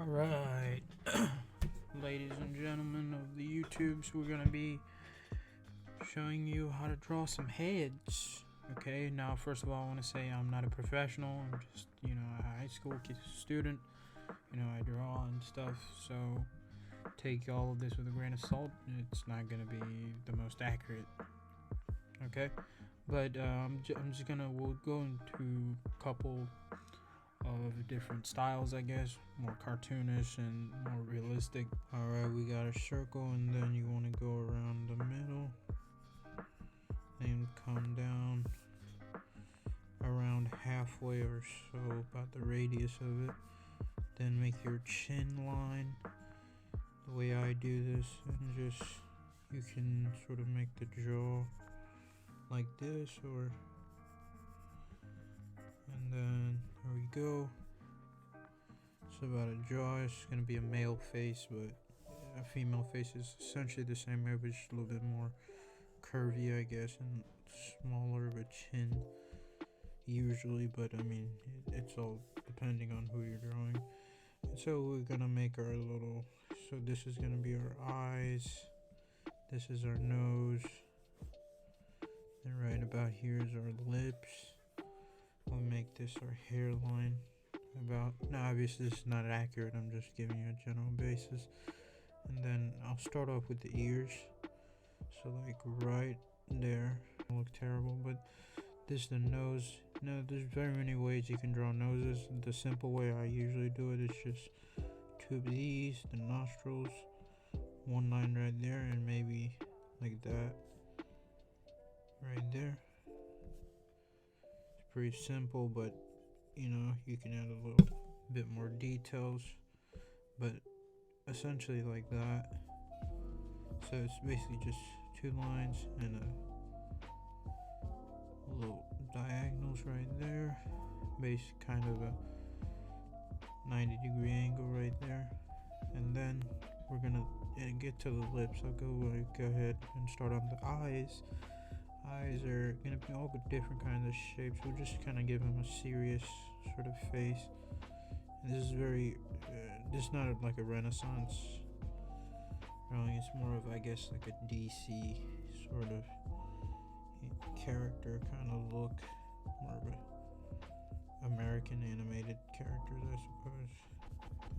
Alright, ladies and gentlemen of the YouTubes, we're gonna be showing you how to draw some heads. Okay, now first of all I want to say I'm not a professional, I'm just, a high school student. I draw and stuff, so take all of this with a grain of salt. It's not gonna be the most accurate. Okay, but we'll go into a couple of different styles, I guess, more cartoonish and more realistic. Alright, we got a circle, and then you want to go around the middle and come down around halfway or so, about the radius of it. Then make your chin line the way I do this, and just you can sort of make the jaw like this, or and then there we go. So about a jaw, it's gonna be a male face, but a female face is essentially the same way, but just a little bit more curvy, I guess, and smaller of a chin usually, but I mean it's all depending on who you're drawing. And so we're gonna make our little, so this is gonna be our eyes, this is our nose, and right about here is our lips. We'll make this our hairline. Now obviously this is not accurate, I'm just giving you a general basis. And then I'll start off with the ears, so like right there. It'll look terrible, but this is the nose. Now there's very many ways you can draw noses. The simple way I usually do it is just two of these, the nostrils, one line right there, and maybe like that right there. It's pretty simple, but you can add a little bit more details, but essentially like that. So it's basically just two lines and a little diagonals right there, kind of a 90-degree angle right there. And then we're gonna get to the lips. I'll go ahead and start on the eyes. Eyes are gonna be all different kinds of shapes. We'll just kind of give them a serious sort of face. And this is this is not like a Renaissance drawing. It's more of, I guess, like a DC sort of character kind of look, more of a American animated characters, I suppose,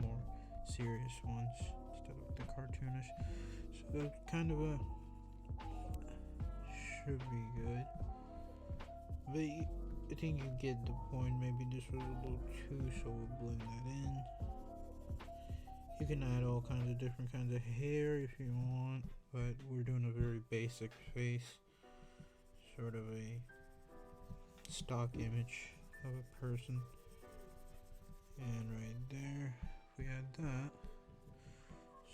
more serious ones instead of the cartoonish. So kind of should be good, but I think you get the point. Maybe this was a little too, so we'll blend that in. You can add all kinds of different kinds of hair if you want, but we're doing a very basic face, sort of a stock image of a person. And right there, we add that.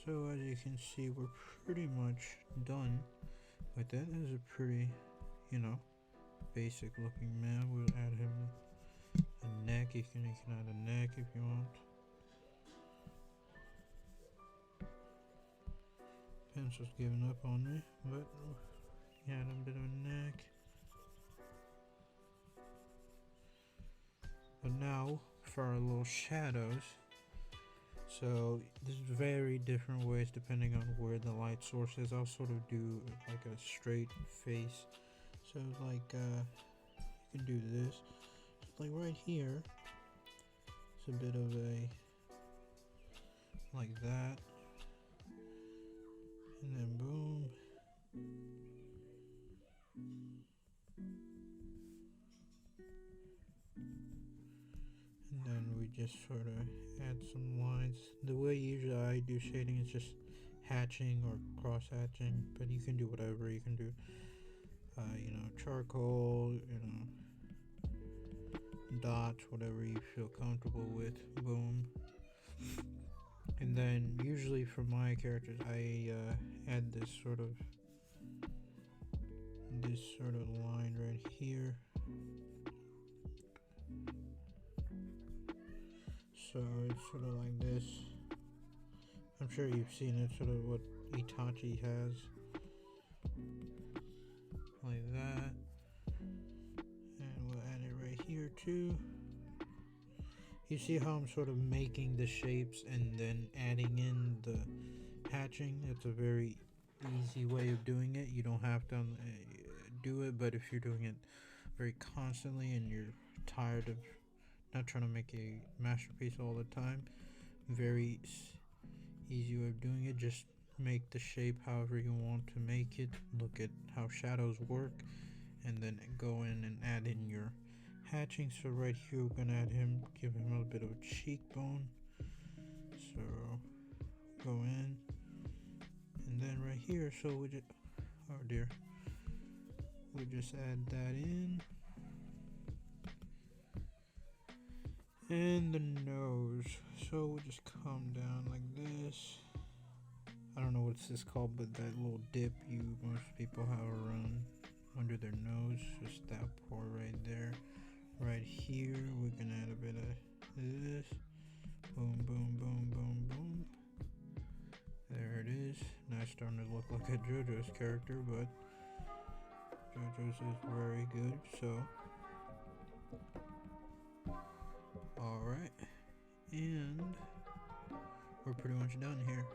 So as you can see, we're pretty much done with that. This is a pretty, basic looking man. We'll add him a neck. You can add a neck if you want. Pencil's giving up on me, but add a bit of a neck. But now for our little shadows. So there's very different ways depending on where the light source is. I'll sort of do like a straight face. So like you can do this, just like right here. It's a bit of a like that, and then boom. And then we just sort of add some lines. The way usually I do shading is just hatching or cross hatching, but you can do whatever. You can do charcoal, dots, whatever you feel comfortable with. Boom. And then usually for my characters I add this sort of line right here. So it's sort of like this. I'm sure you've seen it, sort of what Itachi has. Like that. And we'll add it right here too. You see how I'm sort of making the shapes and then adding in the hatching? It's a very easy way of doing it. You don't have to do it, but if you're doing it very constantly and you're tired of not trying to make a masterpiece all the time, very easy way of doing it. Just make the shape however you want to make it. Look at how shadows work, and then go in and add in your hatching. So right here we're gonna add him, give him a bit of a cheekbone. So go in, and then right here, so we just, oh dear, we just add that in. And the nose, so we'll just come down like this. I don't know what's this called, but that little dip most people have around under their nose, just that part right there. Right here, we're gonna add a bit of this. Boom, boom, boom, boom, boom. There it is. Now it's starting to look like a JoJo's character, but JoJo's is very good, so. Alright. And we're pretty much done here.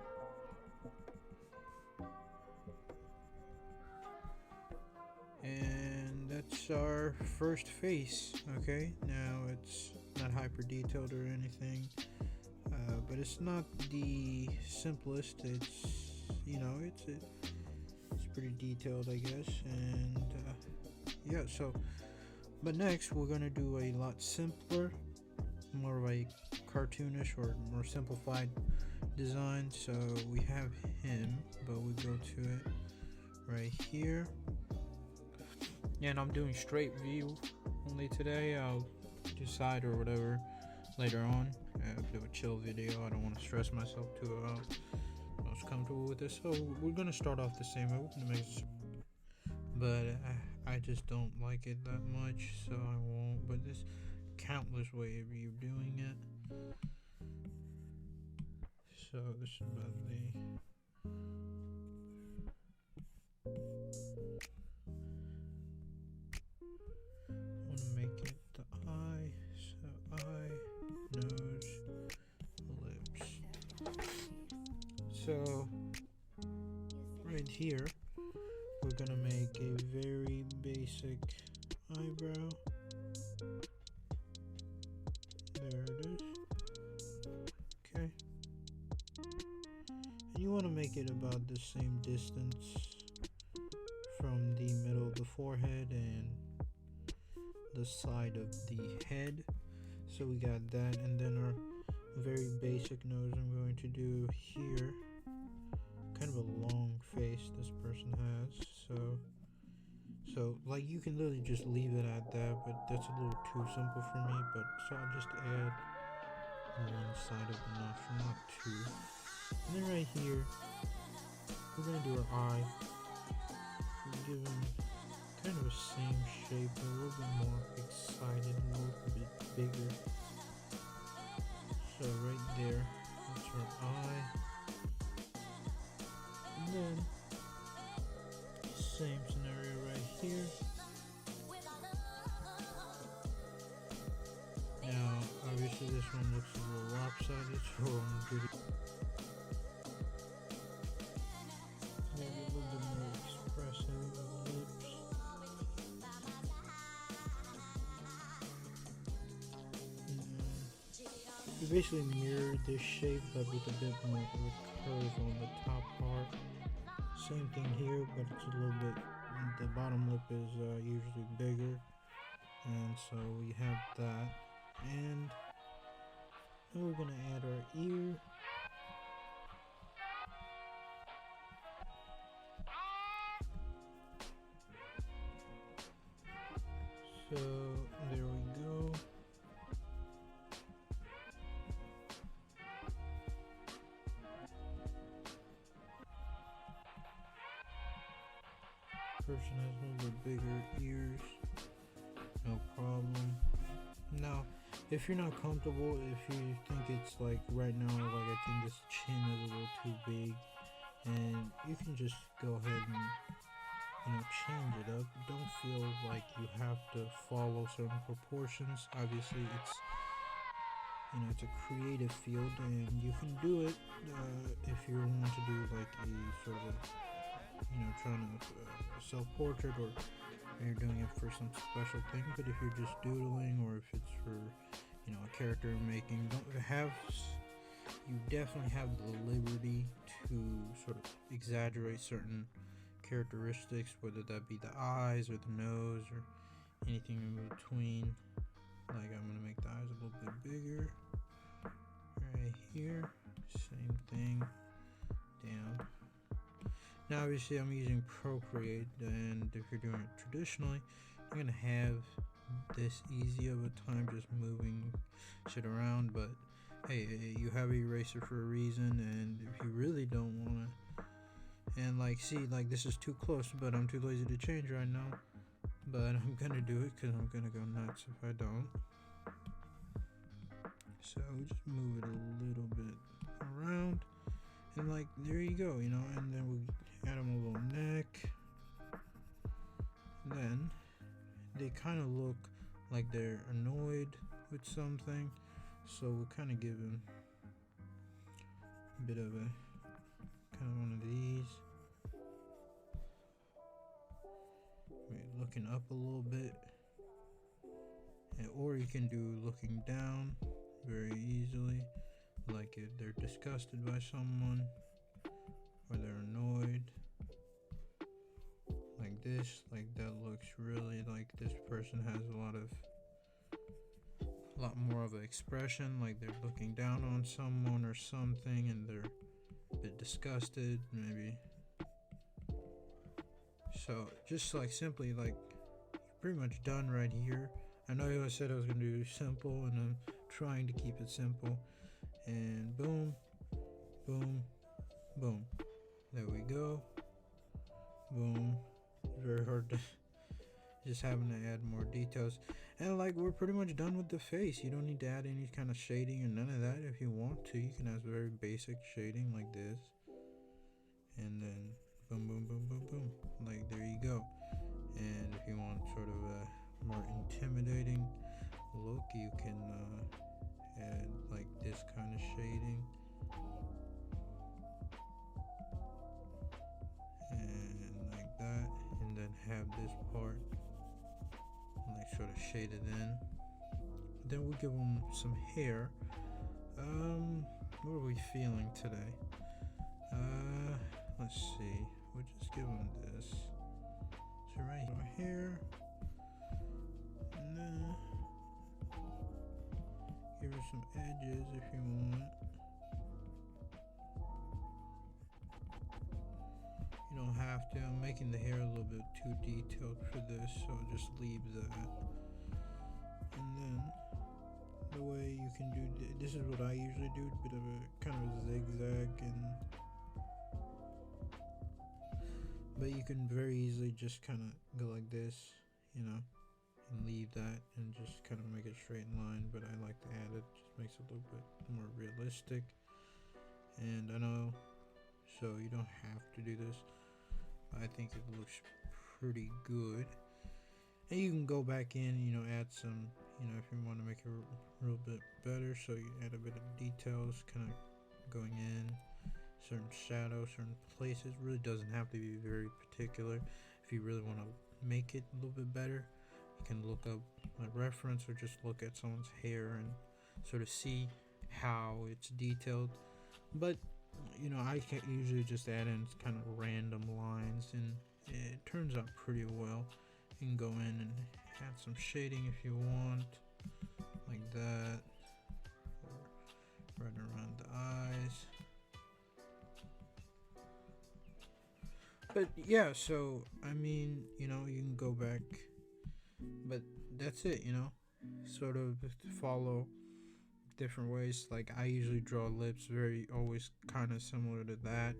And that's our first face. Okay, now it's not hyper detailed or anything, but it's not the simplest. It's, you know, it's pretty detailed, I guess. And yeah, so but next we're gonna do a lot simpler, more of a cartoonish or more simplified design. So we have him, but we go to it right here, and I'm doing straight view only today. I'll decide or whatever later on. I'll do a chill video. I don't want to stress myself too out. I was comfortable with this, so we're gonna start off the same way. We're gonna make this, but I just don't like it that much, so I won't. But there's countless way of you doing it. So this is about the want to make it the eye, so eye, nose, lips. So right here we're gonna make a very basic eyebrow. There it is. Okay. And you want to make it about the same distance from the middle of the forehead and the side of the head. So we got that, and then our very basic nose I'm going to do here. Kind of a long face this person has, so like you can literally just leave it at that, but that's a little too simple for me. But so I'll just add one side of the nostril, not two. And then right here we're gonna do our eye. We'll give him kind of the same shape, but a little bit more excited, a little bit bigger. So right there, that's our eye. And then same scenario right here. Now obviously this one looks a little lopsided, so I'm gonna do maybe a little bit more expressive lips. You basically mirror this shape, but with a bit more of a curve on the top part. Same thing here, but it's a little bit, the bottom lip is usually bigger, and so we have that. And now we're gonna add our ear. So there we go. Person has a little bit bigger ears, no problem. Now, if you're not comfortable, if you think it's like right now, like I think this chin is a little too big, and you can just go ahead and, you know, change it up. Don't feel like you have to follow certain proportions. Obviously, you know, it's a creative field, and you can do it if you want to do like a sort of, you know, trying to self-portrait, or you're doing it for some special thing. But if you're just doodling, or if it's for, you know, a character making, you definitely have the liberty to sort of exaggerate certain characteristics, whether that be the eyes or the nose or anything in between. Like, I'm gonna make the eyes a little bit bigger right here, same thing down. Now obviously I'm using Procreate, and if you're doing it traditionally, you're gonna have this easy of a time just moving shit around. But hey, you have Eraser for a reason, and if you really don't wanna, and like, see, like, this is too close, but I'm too lazy to change right now. But I'm gonna do it because I'm gonna go nuts if I don't. So just move it a little bit around, and like, there you go, you know. And then we'll add them a little neck. And then they kind of look like they're annoyed with something, so we'll kind of give them a bit of a kind of one of these. Looking up a little bit, or you can do looking down very easily, like if they're disgusted by someone or they're annoyed, like this. Like, that looks really like this person has a lot more of an expression, like they're looking down on someone or something, and they're a bit disgusted maybe. So just like simply, like, pretty much done right here. I know I said I was gonna do simple, and I'm trying to keep it simple. And boom, boom, boom. There we go. Boom. Very hard to just having to add more details. And like, we're pretty much done with the face. You don't need to add any kind of shading or none of that. If you want to, you can add very basic shading like this. And then boom, boom, boom, boom, boom. Like, there you go. And if you want sort of a more intimidating look, you can add like this kind of shading, and like that, and then have this part like sort of shaded in. Then we'll give them some hair. What are we feeling today? Let's see. We'll just give them this. So right here, and then give her some edges if you want. You don't have to. I'm making the hair a little bit too detailed for this, so just leave that. And then the way you can do this is what I usually do, a bit of a kind of a zigzag, but you can very easily just kind of go like this, you know, and leave that and just kind of make a straight line. But I like to add it, just makes it a little bit more realistic. And I know, so you don't have to do this, but I think it looks pretty good. And you can go back in, you know, add some, you know, if you want to make it a real bit better, so you add a bit of details kind of going in, certain shadows, certain places. Really doesn't have to be very particular. If you really want to make it a little bit better, you can look up a reference or just look at someone's hair and sort of see how it's detailed. But you know, I can usually just add in kind of random lines, and it turns out pretty well. You can go in and add some shading if you want, like that, or right around the eyes. But yeah, so I mean, you know, you can go back, but that's it, you know, sort of follow different ways. Like, I usually draw lips very always kind of similar to that,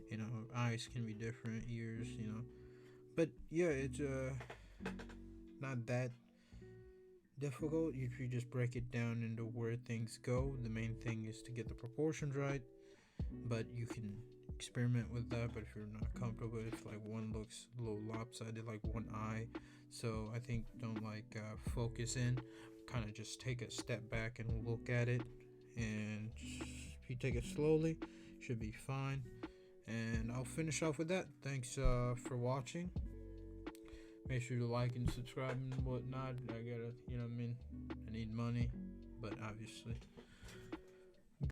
you know. Eyes can be different, ears, you know. But yeah, it's not that difficult if you just break it down into where things go. The main thing is to get the proportions right, but you can experiment with that. But if you're not comfortable, if like one looks a little lopsided, like one eye, so I think don't like focus in. kind of just take a step back and look at it. And if you take it slowly, should be fine. And I'll finish off with that. Thanks for watching. Make sure to like and subscribe and whatnot. I gotta, I need money, but obviously.